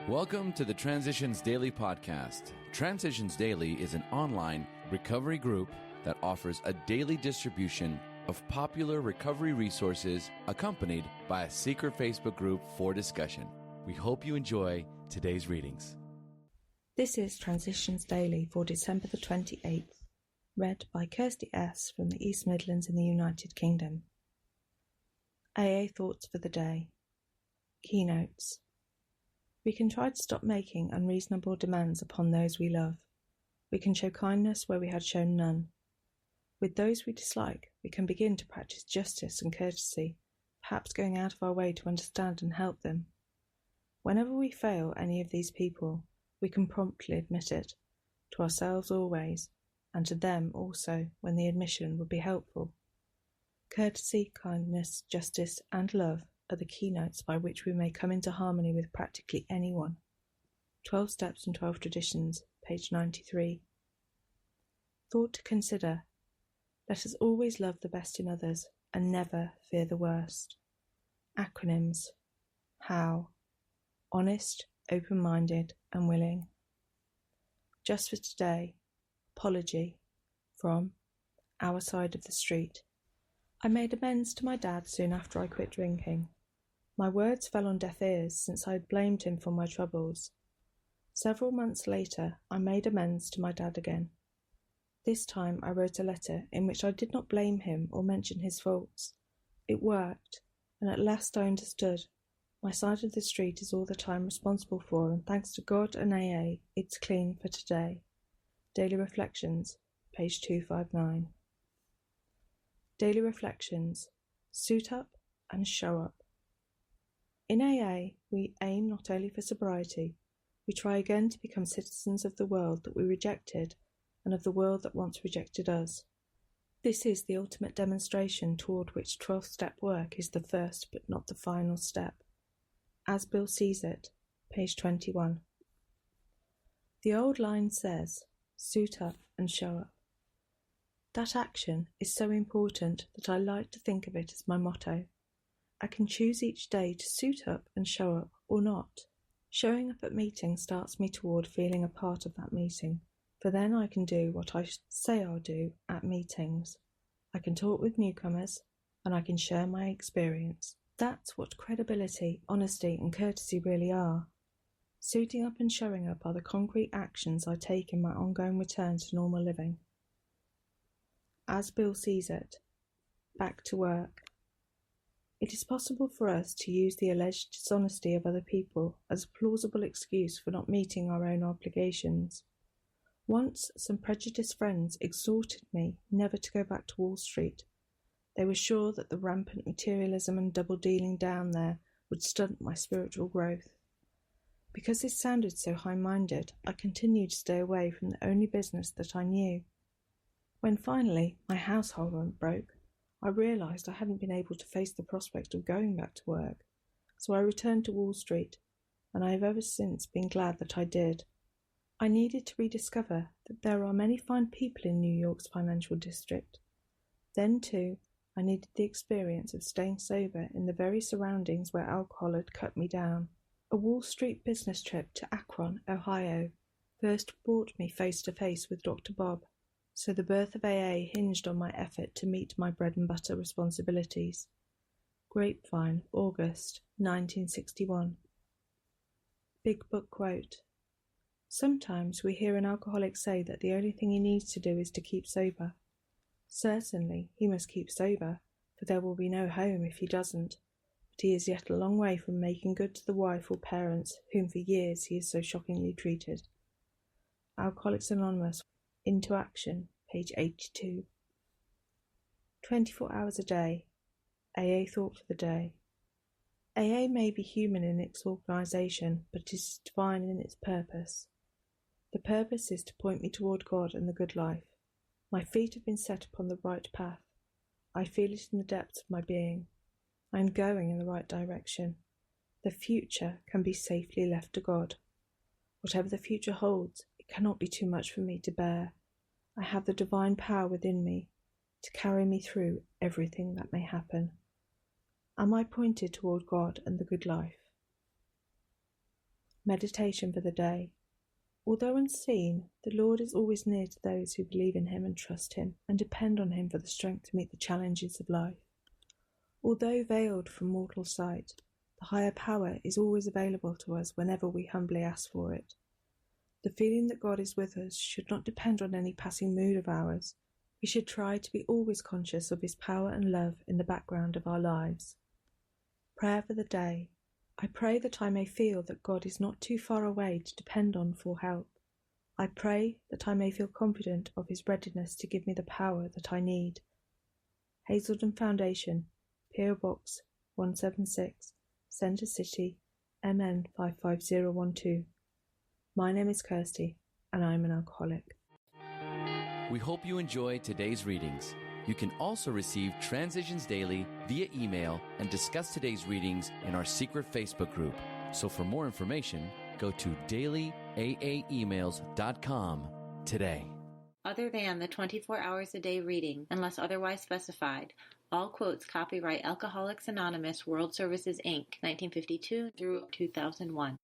Welcome to the Transitions Daily podcast. Transitions Daily is an online recovery group that offers a daily distribution of popular recovery resources accompanied by a secret Facebook group for discussion. We hope you enjoy today's readings. This is Transitions Daily for December the 28th, read by Kirsty S. from the East Midlands in the United Kingdom. AA Thoughts for the Day. Keynotes. We can try to stop making unreasonable demands upon those we love. We can show kindness where we had shown none. With those we dislike, we can begin to practice justice and courtesy, perhaps going out of our way to understand and help them. Whenever we fail any of these people, we can promptly admit it, to ourselves always, and to them also when the admission would be helpful. Courtesy, kindness, justice, and love are the keynotes by which we may come into harmony with practically anyone. 12 Steps and 12 Traditions, page 93. Thought to consider. Let us always love the best in others and never fear the worst. Acronyms. How? Honest, open-minded, and willing. Just for today. Apology. From Our Side of the Street. I made amends to my dad soon after I quit drinking. My words fell on deaf ears since I had blamed him for my troubles. Several months later, I made amends to my dad again. This time I wrote a letter in which I did not blame him or mention his faults. It worked, and at last I understood. My side of the street is all that I am responsible for, and thanks to God and AA, it's clean for today. Daily Reflections, page 259. Daily Reflections. Suit up and show up. In AA, we aim not only for sobriety, we try again to become citizens of the world that we rejected and of the world that once rejected us. This is the ultimate demonstration toward which 12th step work is the first but not the final step. As Bill sees it, page 21. The old line says, suit up and show up. That action is so important that I like to think of it as my motto. I can choose each day to suit up and show up or not. Showing up at meetings starts me toward feeling a part of that meeting, for then I can do what I say I'll do at meetings. I can talk with newcomers, and I can share my experience. That's what credibility, honesty, and courtesy really are. Suiting up and showing up are the concrete actions I take in my ongoing return to normal living. As Bill sees it, back to work. It is possible for us to use the alleged dishonesty of other people as a plausible excuse for not meeting our own obligations. Once, some prejudiced friends exhorted me never to go back to Wall Street. They were sure that the rampant materialism and double-dealing down there would stunt my spiritual growth. Because this sounded so high-minded, I continued to stay away from the only business that I knew. When finally my household went broke, I realised I hadn't been able to face the prospect of going back to work, so I returned to Wall Street, and I have ever since been glad that I did. I needed to rediscover that there are many fine people in New York's financial district. Then, too, I needed the experience of staying sober in the very surroundings where alcohol had cut me down. A Wall Street business trip to Akron, Ohio, first brought me face to face with Dr. Bob. So the birth of AA hinged on my effort to meet my bread-and-butter responsibilities. Grapevine, August, 1961. Big Book Quote. Sometimes we hear an alcoholic say that the only thing he needs to do is to keep sober. Certainly, he must keep sober, for there will be no home if he doesn't, but he is yet a long way from making good to the wife or parents whom for years he has so shockingly treated. Alcoholics Anonymous. Into Action, page 82. 24 hours a day. AA Thought for the Day. AA may be human in its organisation, but it is divine in its purpose. The purpose is to point me toward God and the good life. My feet have been set upon the right path. I feel it in the depths of my being. I am going in the right direction. The future can be safely left to God. Whatever the future holds, it cannot be too much for me to bear. I have the divine power within me to carry me through everything that may happen. Am I pointed toward God and the good life? Meditation for the day. Although unseen, the Lord is always near to those who believe in Him and trust Him and depend on Him for the strength to meet the challenges of life. Although veiled from mortal sight, the higher power is always available to us whenever we humbly ask for it. The feeling that God is with us should not depend on any passing mood of ours. We should try to be always conscious of His power and love in the background of our lives. Prayer for the day. I pray that I may feel that God is not too far away to depend on for help. I pray that I may feel confident of His readiness to give me the power that I need. Hazelden Foundation, P.O. Box 176, Centre City, MN 55012. My name is Kirsty, and I'm an alcoholic. We hope you enjoyed today's readings. You can also receive Transitions Daily via email and discuss today's readings in our secret Facebook group. So for more information, go to dailyaaemails.com today. Other than the 24 hours a day reading, unless otherwise specified, all quotes copyright Alcoholics Anonymous World Services, Inc., 1952 through 2001.